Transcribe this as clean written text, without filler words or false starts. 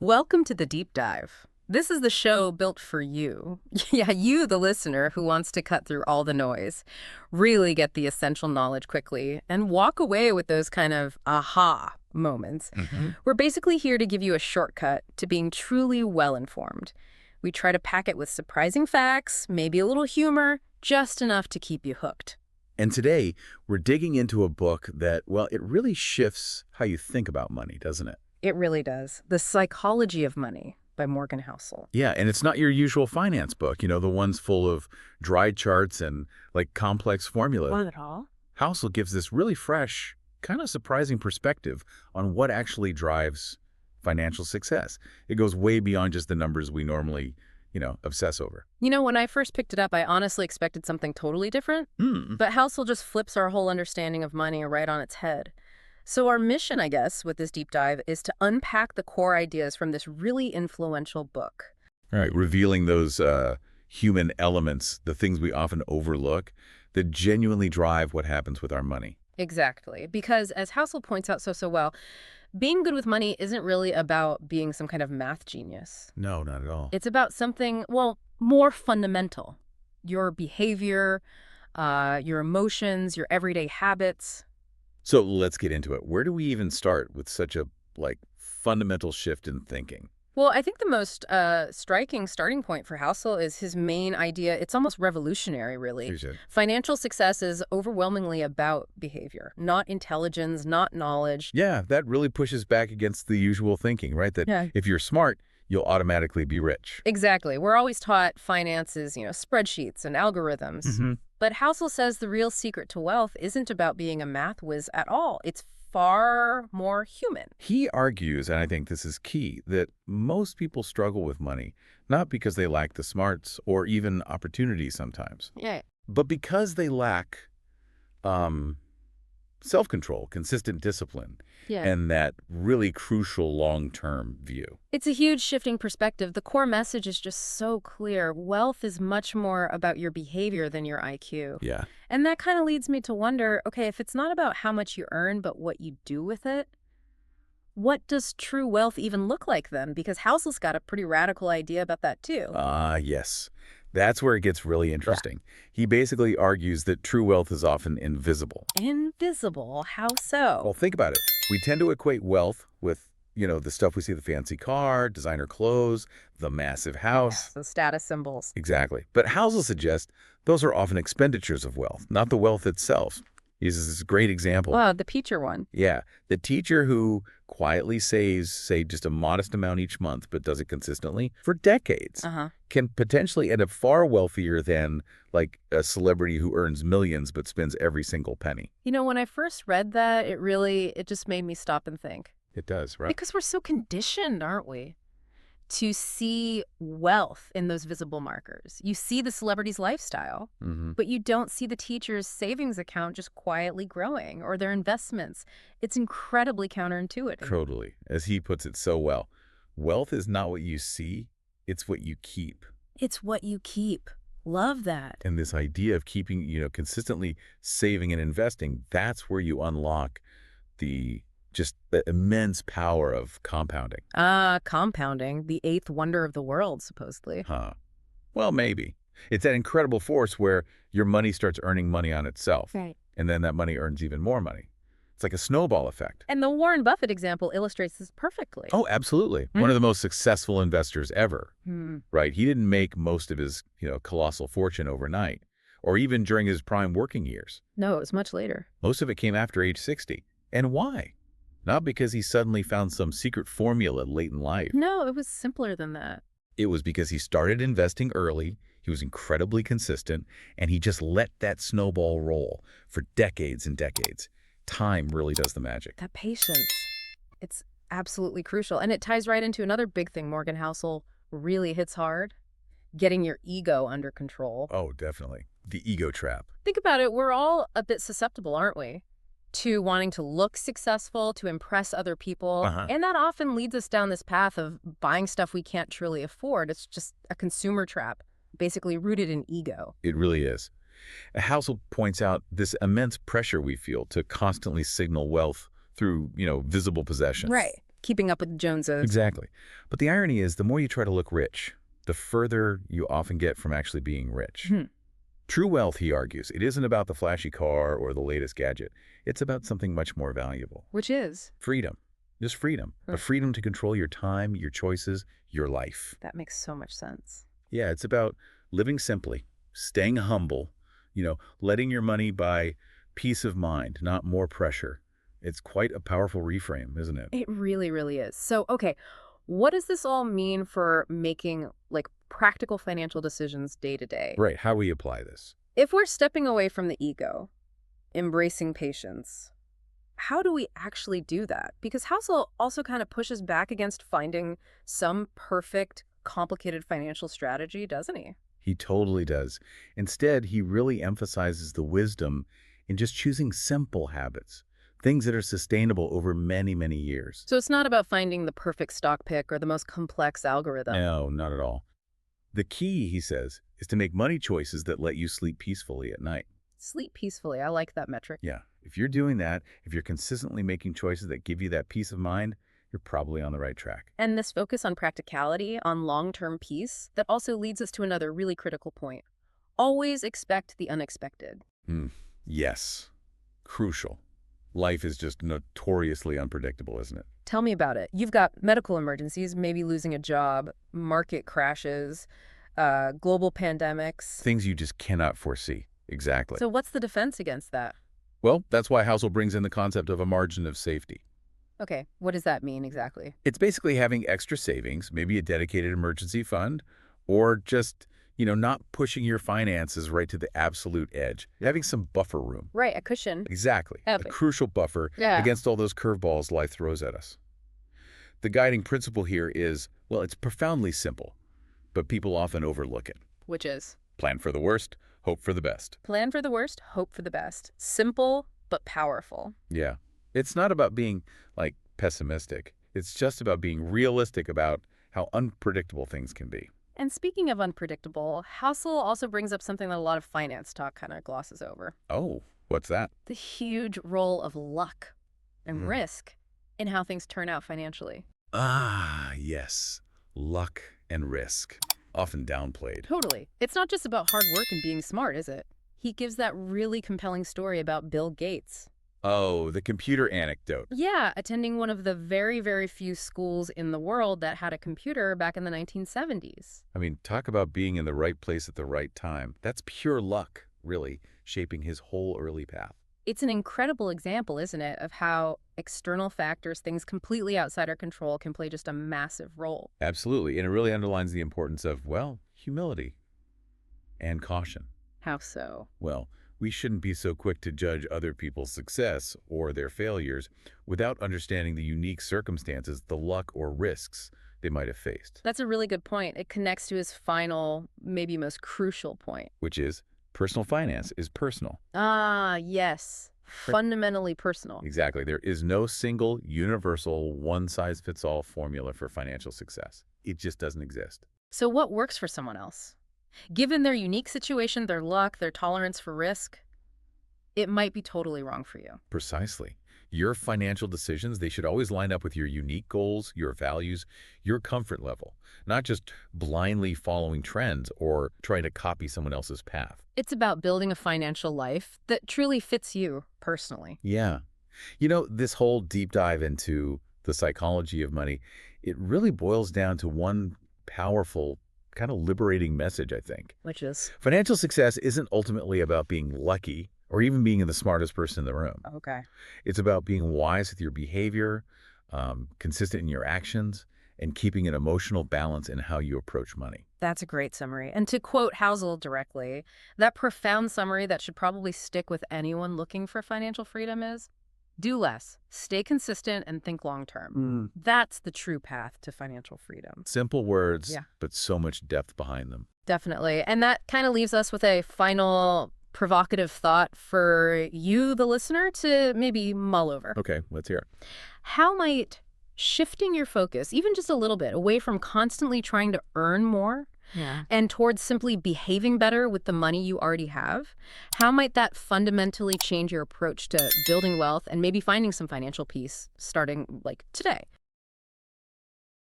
Welcome to the Deep Dive. This is the show built for you. Yeah, you, the listener, who wants to cut through all the noise, really get the essential knowledge quickly, and walk away with those kind of aha moments. We're basically here to give you a shortcut to being truly well-informed. We try to pack it with surprising facts, maybe a little humor, just enough to keep you hooked. And today, we're digging into a book that, well, it really shifts how you think about money, doesn't it? It really does. The Psychology of Money by Morgan Housel. Yeah, and it's not your usual finance book, the ones full of dry charts and, complex formulas. Not at all. Housel gives this really fresh, kind of surprising perspective on what actually drives financial success. It goes way beyond just the numbers we normally, obsess over. When I first picked it up, I honestly expected something totally different. But Housel just flips our whole understanding of money right on its head. So our mission, I guess, with this deep dive is to unpack the core ideas from this really influential book. All right, revealing those human elements, the things we often overlook, that genuinely drive what happens with our money. Exactly. Because as Housel points out so well, being good with money isn't really about being some kind of math genius. No, not at all. It's about something, well, more fundamental. Your behavior, your emotions, your everyday habits. So let's get into it. Where do we even start with such a, fundamental shift in thinking? Well, I think the most striking starting point for Housel is his main idea. It's almost revolutionary, really. Financial success is overwhelmingly about behavior, not intelligence, not knowledge. Yeah, that really pushes back against the usual thinking, right? That if you're smart, you'll automatically be rich. Exactly. We're always taught finance is, spreadsheets and algorithms. But Housel says the real secret to wealth isn't about being a math whiz at all. It's far more human. He argues, and I think this is key, that most people struggle with money, not because they lack the smarts or even opportunity sometimes, but because they lack self-control, consistent discipline, and that really crucial long-term view. It's a huge shifting perspective. The core message is just so clear. Wealth is much more about your behavior than your IQ. Yeah. And that kind of leads me to wonder, okay, if it's not about how much you earn, but what you do with it, what does true wealth even look like then? Because Housel's got a pretty radical idea about that too. Yes. That's where it gets really interesting. He basically argues that true wealth is often invisible. Invisible? How so? Well, think about it. We tend to equate wealth with, the stuff we see, the fancy car, designer clothes, the massive house. The status symbols. Exactly. But Housel suggests those are often expenditures of wealth, not the wealth itself. He uses this great example. Wow, the teacher one. Yeah. The teacher who quietly saves, say, just a modest amount each month, but does it consistently for decades, can potentially end up far wealthier than, a celebrity who earns millions but spends every single penny. When I first read that, it just made me stop and think. It does, right? Because we're so conditioned, aren't we, to see wealth in those visible markers. You see the celebrity's lifestyle, but you don't see the teacher's savings account just quietly growing or their investments. It's incredibly counterintuitive. Totally. As he puts it so well, wealth is not what you see, it's what you keep. It's what you keep. Love that. And this idea of keeping, consistently saving and investing, that's where you unlock the immense power of compounding. Compounding, the eighth wonder of the world, supposedly. Well, maybe. It's that incredible force where your money starts earning money on itself. Right. And then that money earns even more money. It's like a snowball effect. And the Warren Buffett example illustrates this perfectly. Oh, absolutely. One of the most successful investors ever, right? He didn't make most of his, colossal fortune overnight or even during his prime working years. No, it was much later. Most of it came after age 60. And why? Not because he suddenly found some secret formula late in life. No, it was simpler than that. It was because he started investing early, he was incredibly consistent, and he just let that snowball roll for decades and decades. Time really does the magic. That patience, it's absolutely crucial. And it ties right into another big thing Morgan Housel really hits hard, getting your ego under control. Oh, definitely. The ego trap. Think about it. We're all a bit susceptible, aren't we? To wanting to look successful, to impress other people. And that often leads us down this path of buying stuff we can't truly afford. It's just a consumer trap, basically rooted in ego. It really is. Housel points out this immense pressure we feel to constantly signal wealth through, visible possessions. Right. keeping up with the Joneses. Exactly. But the irony is, the more you try to look rich, the further you often get from actually being rich. True wealth, he argues, it isn't about the flashy car or the latest gadget. It's about something much more valuable. Which is? Freedom. Just freedom. A freedom to control your time, your choices, your life. That makes so much sense. Yeah, it's about living simply, staying humble, letting your money buy peace of mind, not more pressure. It's quite a powerful reframe, isn't it? It really, really is. So, okay, what does this all mean for making, like, practical financial decisions day to day? Right. How we apply this? If we're stepping away from the ego, embracing patience, how do we actually do that? Because Housel also kind of pushes back against finding some perfect, complicated financial strategy, doesn't he? He totally does. Instead, he really emphasizes the wisdom in just choosing simple habits, things that are sustainable over many, many years. So it's not about finding the perfect stock pick or the most complex algorithm. No, not at all. The key, he says, is to make money choices that let you sleep peacefully at night. Sleep peacefully. I like that metric. Yeah. If you're doing that, if you're consistently making choices that give you that peace of mind, you're probably on the right track. And this focus on practicality, on long-term peace, that also leads us to another really critical point. Always expect the unexpected. Yes. Crucial. Life is just notoriously unpredictable, isn't it? Tell me about it. You've got medical emergencies, maybe losing a job, market crashes, global pandemics. Things you just cannot foresee. Exactly. So what's the defense against that? Well, that's why Housel brings in the concept of a margin of safety. Okay, what does that mean exactly? It's basically having extra savings, maybe a dedicated emergency fund, or just, not pushing your finances right to the absolute edge. Having some buffer room. Right, a cushion. Exactly. A crucial buffer against all those curveballs life throws at us. The guiding principle here is, well, it's profoundly simple, but people often overlook it. Which is? Plan for the worst, hope for the best. Plan for the worst, hope for the best. Simple, but powerful. Yeah. It's not about being, pessimistic. It's just about being realistic about how unpredictable things can be. And speaking of unpredictable, Housel also brings up something that a lot of finance talk kind of glosses over. Oh, what's that? The huge role of luck and risk in how things turn out financially. Ah, yes. Luck and risk. Often downplayed. Totally. It's not just about hard work and being smart, is it? He gives that really compelling story about Bill Gates. Oh, the computer anecdote. Yeah, attending one of the very, very few schools in the world that had a computer back in the 1970s. I mean, talk about being in the right place at the right time. That's pure luck, really, shaping his whole early path. It's an incredible example, isn't it, of how external factors, things completely outside our control, can play just a massive role. Absolutely, and it really underlines the importance of, humility and caution. How so? Well, we shouldn't be so quick to judge other people's success or their failures without understanding the unique circumstances, the luck or risks they might have faced. That's a really good point. It connects to his final, maybe most crucial point. Which is, personal finance is personal. Ah, yes. Fundamentally personal. Exactly. There is no single, universal, one-size-fits-all formula for financial success. It just doesn't exist. So what works for someone else? Given their unique situation, their luck, their tolerance for risk, it might be totally wrong for you. Precisely. Your financial decisions, they should always line up with your unique goals, your values, your comfort level, not just blindly following trends or trying to copy someone else's path. It's about building a financial life that truly fits you personally. Yeah. This whole deep dive into the psychology of money, it really boils down to one powerful, kind of liberating message, I think. Which is? Financial success isn't ultimately about being lucky or even being the smartest person in the room. Okay. It's about being wise with your behavior, consistent in your actions, and keeping an emotional balance in how you approach money. That's a great summary. And to quote Housel directly, that profound summary that should probably stick with anyone looking for financial freedom is, do less, stay consistent, and think long-term. That's the true path to financial freedom. Simple words, but so much depth behind them. Definitely. And that kind of leaves us with a final provocative thought for you, the listener, to maybe mull over. Okay, let's hear it. How might shifting your focus, even just a little bit, away from constantly trying to earn more and towards simply behaving better with the money you already have, how might that fundamentally change your approach to building wealth and maybe finding some financial peace starting today?